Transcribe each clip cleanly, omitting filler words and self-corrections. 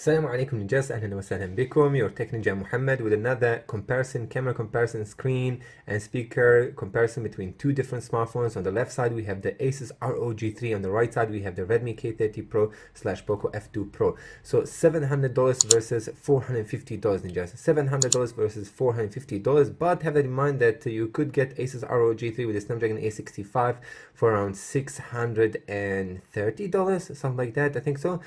السلام عليكم نجاس، أهلا وسهلا بكم. Your Tech Ninja Muhammad with another camera comparison screen and speaker comparison between two different smartphones. On the left side we have the ASUS ROG 3, on the right side we have the Redmi K30 Pro / Poco F2 Pro. So $700 versus $450 Ninjas. $700 versus $450, but have in mind that you could get ASUS ROG 3 with the Snapdragon 865 for around $630, something like that, I think so,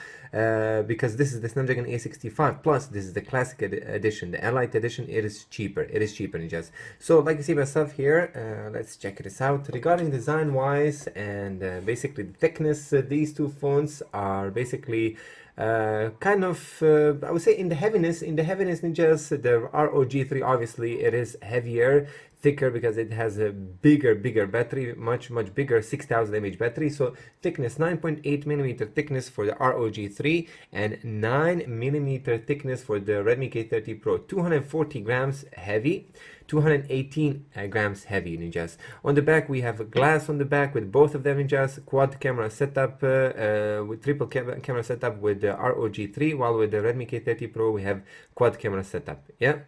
because this is the Snapdragon 865 plus this is the classic edition, the Elite edition. It is cheaper Ninjas. So like you see myself here, let's check this out. Regarding design wise and basically the thickness, these two phones are basically kind of I would say in the heaviness Ninjas. The ROG 3 obviously it is heavier, thicker, because it has a bigger battery, much bigger 6000 mAh battery. So thickness 9.8mm thickness for the ROG 3 and 9mm thickness for the Redmi K30 Pro. 240 grams heavy, 218 grams heavy Ninjas. On the back we have a glass on the back with both of them Ninjas. Quad camera setup with triple camera setup with the ROG 3, while with the Redmi K30 Pro we have quad camera setup. Yeah,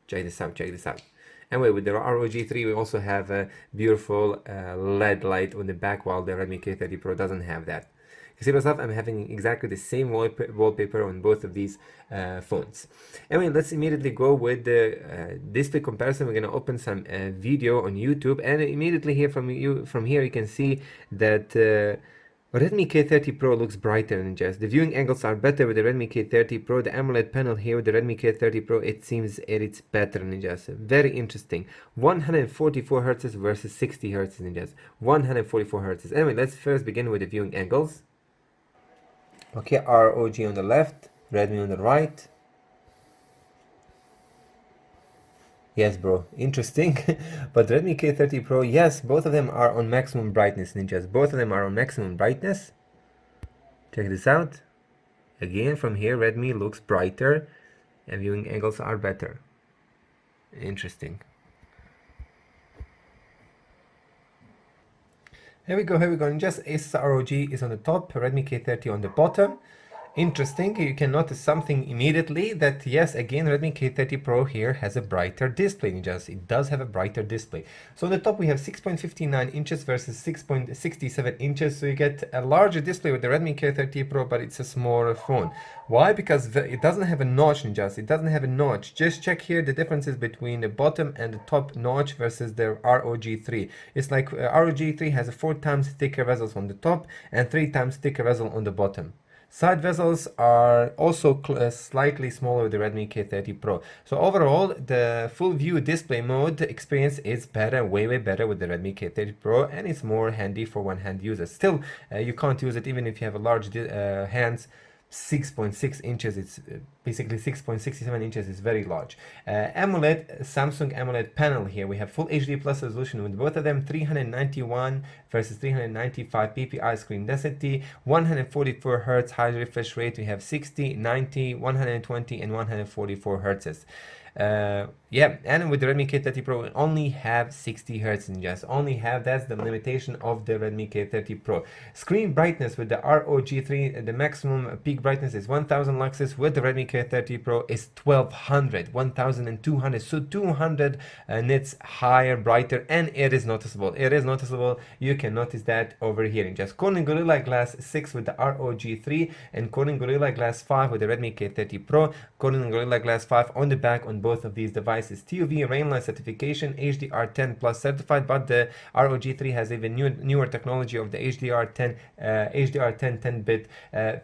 check this out. Anyway, with the ROG 3 we also have a beautiful LED light on the back, while the Redmi K30 Pro doesn't have that. You see myself, I'm having exactly the same wallpaper on both of these phones. Anyway, let's immediately go with the display comparison. We're going to open some video on YouTube, and immediately here from here you can see that Redmi K30 Pro looks brighter than just. The viewing angles are better with the Redmi K30 Pro. The AMOLED panel here with the Redmi K30 Pro, it seems it's better than just. Very interesting. 144 Hz versus 60 Hz in just. 144 Hz. Anyway, let's first begin with the viewing angles. Okay, ROG on the left, Redmi on the right. Yes, bro, interesting. But Redmi K30 Pro, yes, both of them are on maximum brightness Ninjas. Both of them are on maximum brightness. Check this out. Again, from here, Redmi looks brighter and viewing angles are better. Interesting. Here we go. Just ASUS ROG is on the top, Redmi K30 on the bottom. Interesting, you can notice something immediately, that yes, again, Redmi K30 Pro here has a brighter display Ninjas. It does have a brighter display. So on the top we have 6.59 inches versus 6.67 inches, so you get a larger display with the Redmi K30 Pro, but it's a smaller phone. Why? Because it doesn't have a notch Ninjas. It doesn't have a notch. Just check here the differences between the bottom and the top notch versus the ROG 3. It's like ROG 3 has a 4 times thicker bezels on the top and 3 times thicker bezel on the bottom. Side bezels are also slightly smaller with the Redmi K30 Pro. So overall, the full view display mode experience is better, way better with the Redmi K30 Pro, and it's more handy for one-hand users. Still, you can't use it even if you have a large hands. 6.6 inches, it's basically 6.67 inches is very large. AMOLED, Samsung AMOLED panel here, we have full HD plus resolution with both of them, 391 versus 395 ppi screen density, 144 Hz high refresh rate. We have 60, 90, 120 and 144 Hz. Yeah, and with the Redmi K30 Pro we only have 60 Hz Ninjas. Only have, that's the limitation of the Redmi K30 Pro. Screen brightness with the ROG 3, the maximum peak brightness is 1000 luxes. With the Redmi K30 Pro is 1200, so 200 nits higher, brighter, and it is noticeable. You can notice that over here in just Corning Gorilla Glass 6 with the ROG 3 and Corning Gorilla Glass 5 with the Redmi K30 Pro. Corning Gorilla Glass 5 on the back on both of these devices. TUV Rainlight certification, HDR10 plus certified, but the ROG 3 has even newer technology of the HDR10 10-bit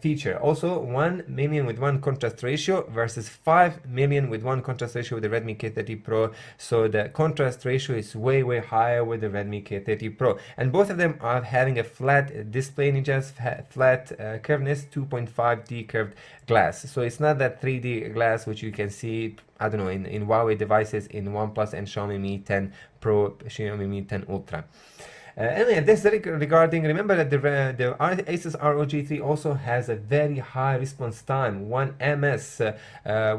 feature. Also 1 million with 1 contrast ratio versus 5 million with 1 contrast ratio with the Redmi K30 Pro. So the contrast ratio is way higher with the Redmi K30 Pro, and both of them are having a flat display Ninjas, flat curveness, 2.5D curved glass. So it's not that 3D glass which you can see, I don't know, in Huawei devices, in OnePlus and Xiaomi Mi 10 Pro, Xiaomi Mi 10 Ultra. Anyway, this regarding, remember that the ASUS ROG 3 also has a very high response time, 1 ms.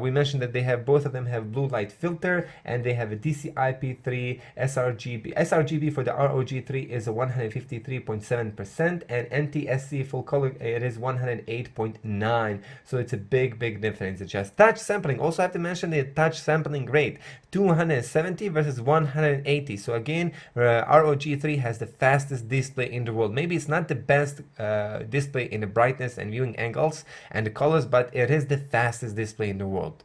We mentioned that they have, both of them have blue light filter, and they have a DCI-P3 sRGB. sRGB for the ROG 3 is 153.7%, and NTSC full color it is 108.9. So it's a big difference. It's just touch sampling. Also, I have to mention the touch sampling rate, 270 versus 180. So again, ROG 3 has the fastest display in the world. Maybe it's not the best display in the brightness and viewing angles and the colors, but it is the fastest display in the world.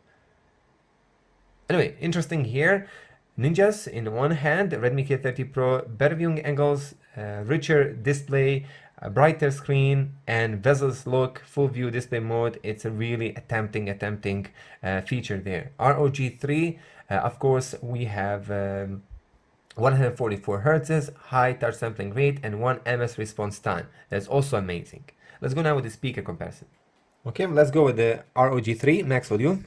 Anyway, interesting here. Ninjas in one hand, Redmi K30 Pro, better viewing angles, richer display, a brighter screen, and bezels look, full view display mode. It's a really tempting feature there. ROG 3, of course, we have 144 hertz, high touch sampling rate, and 1 ms response time. That's also amazing. Let's go now with the speaker comparison. Okay, let's go with the ROG 3 max volume.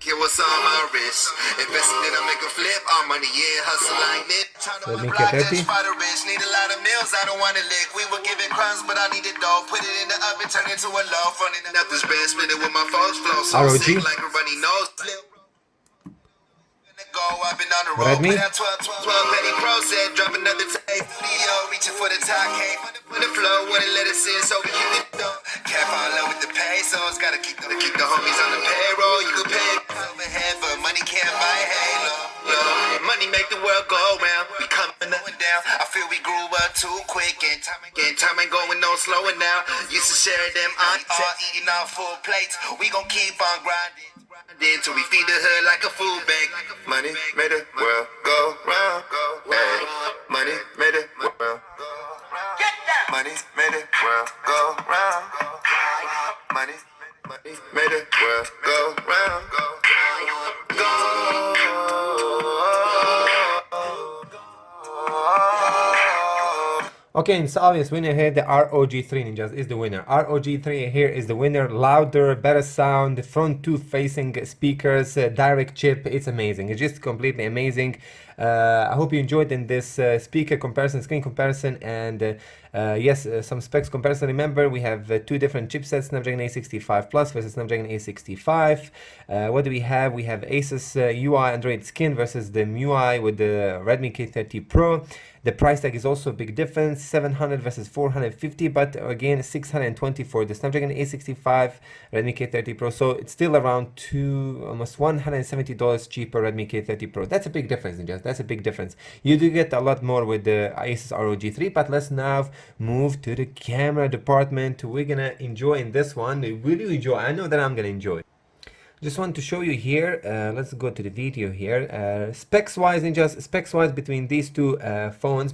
Here what's on my wrist. Investing in I make a flip. All money, yeah, hustle like this. Redmi K30. Need a lot of meals, I don't want to lick. We were giving crumbs, but I need a dough. Put it in the oven, turn it to a loaf. Running nothing's bad, split it with my folks. Flow so ROG. sick like a runny nose. I've been on the road. Redmi. Put out 12 petty pro set. Drop another tape. Video reaching for the top. Came for the flow. Wouldn't let us in, so we keep it dope. Cap all over with the pesos. Gotta keep the homies on the payroll. You can pay overhead, but money can't buy halo. Money make the world go round. We coming up and down. I feel we grew up too quick, and time ain't going no slowing now. Used to share them on eating off full plates. We gon' keep on grinding till we feed the hood like a food bank. Money made the world go round. Hey, money made the world go round. Money made the world go round. Money made the world go round. Okay, it's obvious winner here. The ROG 3 Ninjas is the winner. ROG 3 here is the winner. Louder, better sound, front two facing speakers, direct chip. It's amazing. It's just completely amazing. I hope you enjoyed in this speaker comparison, screen comparison, and yes, some specs comparison. Remember, we have two different chipsets, Snapdragon 865 Plus versus Snapdragon 865. What do we have? We have ASUS UI Android skin versus the MIUI with the Redmi K30 Pro. The price tag is also a big difference, 700 versus 450, but again 620 for the Snapdragon 865 Redmi K30 Pro. So it's still around almost $170 cheaper Redmi K30 Pro. That's a big difference, Ninjas. That's a big difference. You do get a lot more with the ASUS ROG 3, but let's now move to the camera department. We're gonna enjoy in this one. Will you enjoy? I know that I'm gonna enjoy. Just want to show you here, let's go to the video here. Specs wise, Ninjas, specs wise between these two phones,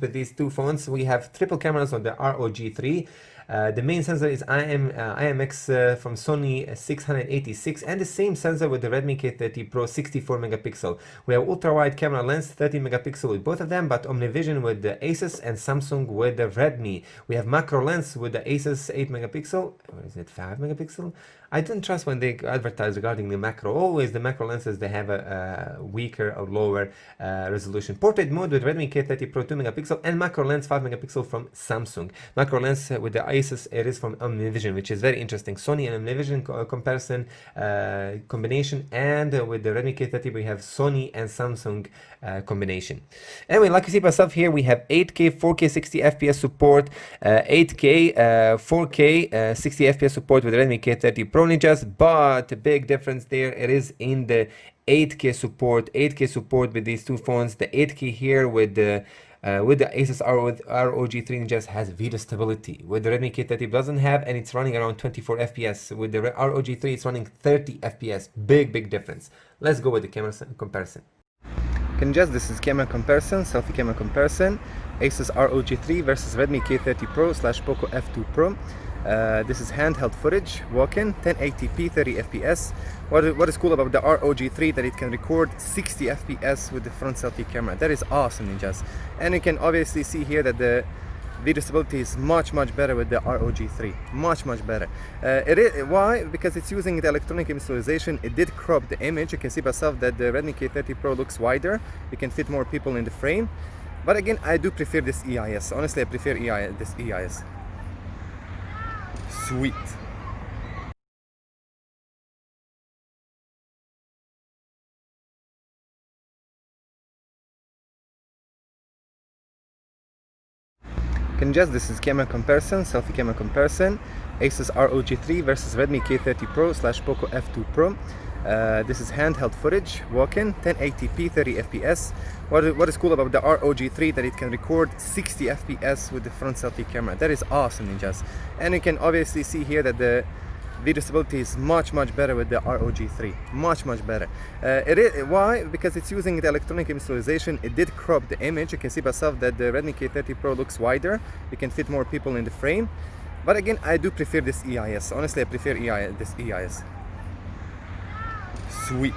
we have triple cameras on the ROG 3. The main sensor is IMX from Sony 686, and the same sensor with the Redmi K30 Pro 64 megapixel. We have ultra wide camera lens 30 megapixel with both of them, but OmniVision with the ASUS and Samsung with the Redmi. We have macro lens with the ASUS 8 megapixel, or is it 5 megapixel? I don't trust when they advertise regarding the macro. Always the macro lenses, they have a weaker or lower resolution. Portrait mode with Redmi K30 Pro 2 megapixel and macro lens 5 megapixel from Samsung. Macro lens with the ASUS, it is from OmniVision, which is very interesting. Sony and OmniVision comparison combination, and with the Redmi K30 we have Sony and Samsung combination. Anyway, like you see myself here, we have 8K, 4K 60 FPS support, 8K, 4K 60 FPS support with Redmi K30 Pro, Ninjas, but the big difference there, it is in the 8K support with these two phones. The 8K here with the ASUS ROG 3 Ninjas has video stability. With the Redmi K30 doesn't have, and it's running around 24 FPS. With the ROG 3 it's running 30 FPS. Big difference. Let's go with the camera comparison. Ninjas, this is camera comparison, selfie camera comparison. ASUS ROG 3 versus Redmi K30 Pro / Poco F2 Pro. This is handheld footage, walk-in, 1080p, 30 FPS. What is cool about the ROG 3 that it can record 60 FPS with the front selfie camera. That is awesome, Ninjas. And you can obviously see here that the video stability is much better with the ROG 3, much better. Why? Because it's using the electronic visualization. It did crop the image. You can see by yourself that the Redmi K30 Pro looks wider. You can fit more people in the frame. But again, I do prefer this EIS. Honestly, I prefer this EIS. Sweet. Can just this is camera comparison, selfie camera comparison. ASUS ROG 3 versus Redmi K30 Pro / Poco F2 Pro. This is handheld footage, walk-in, 1080p, 30 FPS. What is cool about the ROG 3 that it can record 60 FPS with the front selfie camera. That is awesome, ninjas. And you can obviously see here that the video stability is much better with the ROG 3, much better. Why? Because it's using the electronic visualization. It did crop the image. You can see by yourself that the Redmi K30 Pro looks wider. You can fit more people in the frame. But again, I do prefer this EIS. Honestly, I prefer this EIS. Sweet.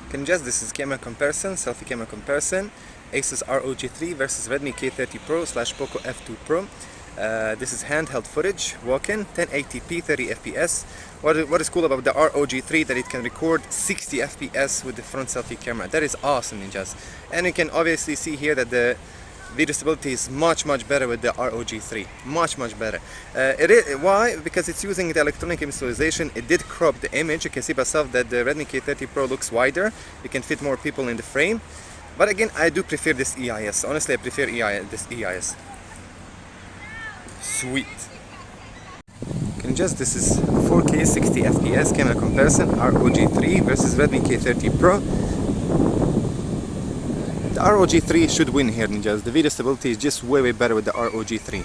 Can just this is camera comparison, selfie camera comparison. ASUS ROG 3 versus Redmi K30 Pro / Poco F2 Pro. This is handheld footage, walk-in, 1080p, 30 FPS. What is cool about the ROG 3 that it can record 60 FPS with the front selfie camera. That is awesome, ninjas. And you can obviously see here that the video stability is much better with the ROG 3, much better. Why? Because it's using the electronic visualization. It did crop the image. You can see by yourself that the Redmi K30 Pro looks wider. You can fit more people in the frame. But again, I do prefer this EIS. Honestly, I prefer this EIS. Sweet. Can just this is 4K 60 FPS camera comparison, ROG 3 versus Redmi K30 Pro. The ROG 3 should win here, ninjas. The video stability is just way better with the ROG 3.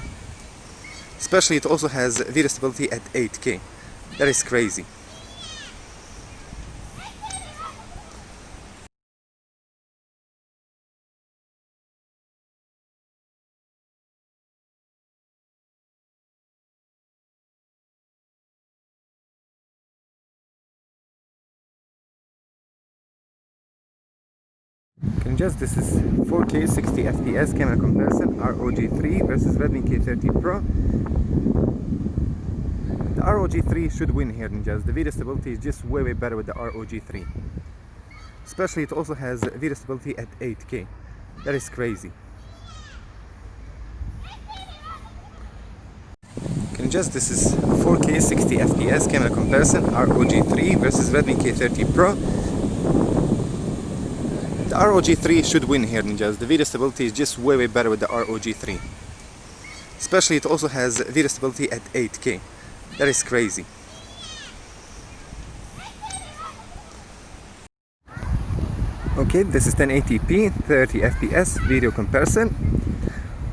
Especially it also has video stability at 8K. That is crazy. Can just this is 4K 60 FPS camera comparison, ROG 3 versus Redmi K30 Pro. The ROG 3 should win here, ninjas. The video stability is just way better with the ROG 3. Especially it also has video stability at 8K. That is crazy. Can just this is 4K 60 FPS camera comparison, ROG 3 versus Redmi K30 Pro. The ROG 3 should win here, ninjas. The video stability is just way better with the ROG 3. Especially it also has video stability at 8K. That is crazy. Okay, this is 1080p, 30 FPS video comparison.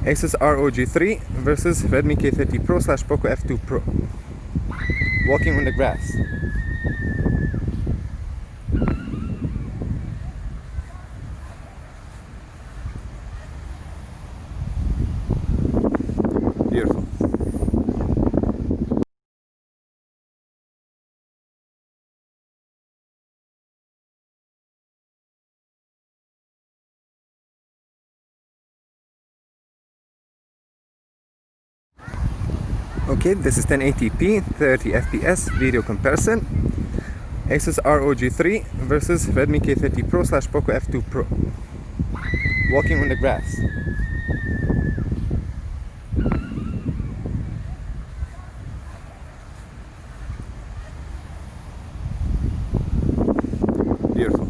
ASUS ROG 3 versus Redmi K30 Pro / Poco F2 Pro. Walking on the grass. Beautiful. Okay, this is 1080p, 30 FPS video comparison. ASUS ROG 3 versus Redmi K30 Pro / Poco F2 Pro. Walking on the grass. Beautiful.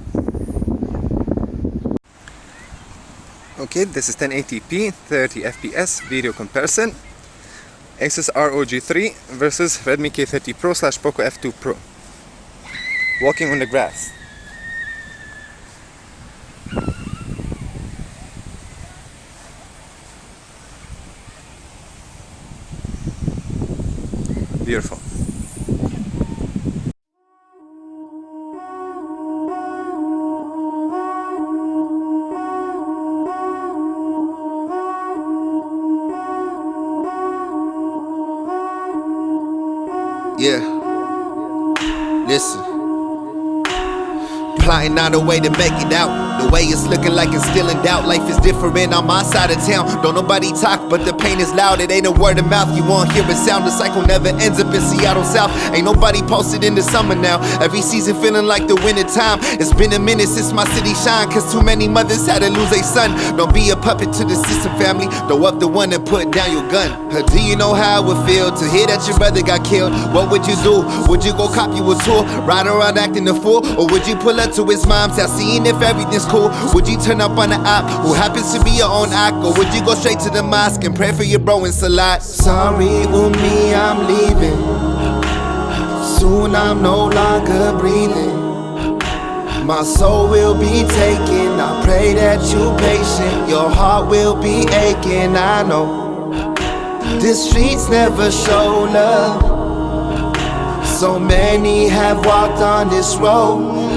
Okay, this is 1080p, 30 FPS video comparison. ASUS ROG 3 versus Redmi K30 Pro / Poco F2 Pro. Walking on the grass. Beautiful. Yeah. Listen. plotting out a way to make it out. The way it's looking like it's still in doubt. Life is different on my side of town. Don't nobody talk, but the pain is loud. It ain't a word of mouth, you won't hear a sound. The cycle never ends up in Seattle South. Ain't nobody posted in the summer now. Every season feeling like the winter time. It's been a minute since my city shine, cause too many mothers had to lose a son. Don't be a puppet to the system, family. Throw up the one and put down your gun. Do you know how it would feel to hear that your brother got killed? What would you do? Would you go cop you a tour, ride around acting a fool? Or would you pull up to his mom's house, seeing if everything's cool? Would you turn up on the app, who happens to be your own act? Or would you go straight to the mosque and pray for your bro in Salat? Sorry, with me, I'm leaving. Soon I'm no longer breathing. My soul will be taken. I pray that you patient. Your heart will be aching, I know. The streets never show love. So many have walked on this road.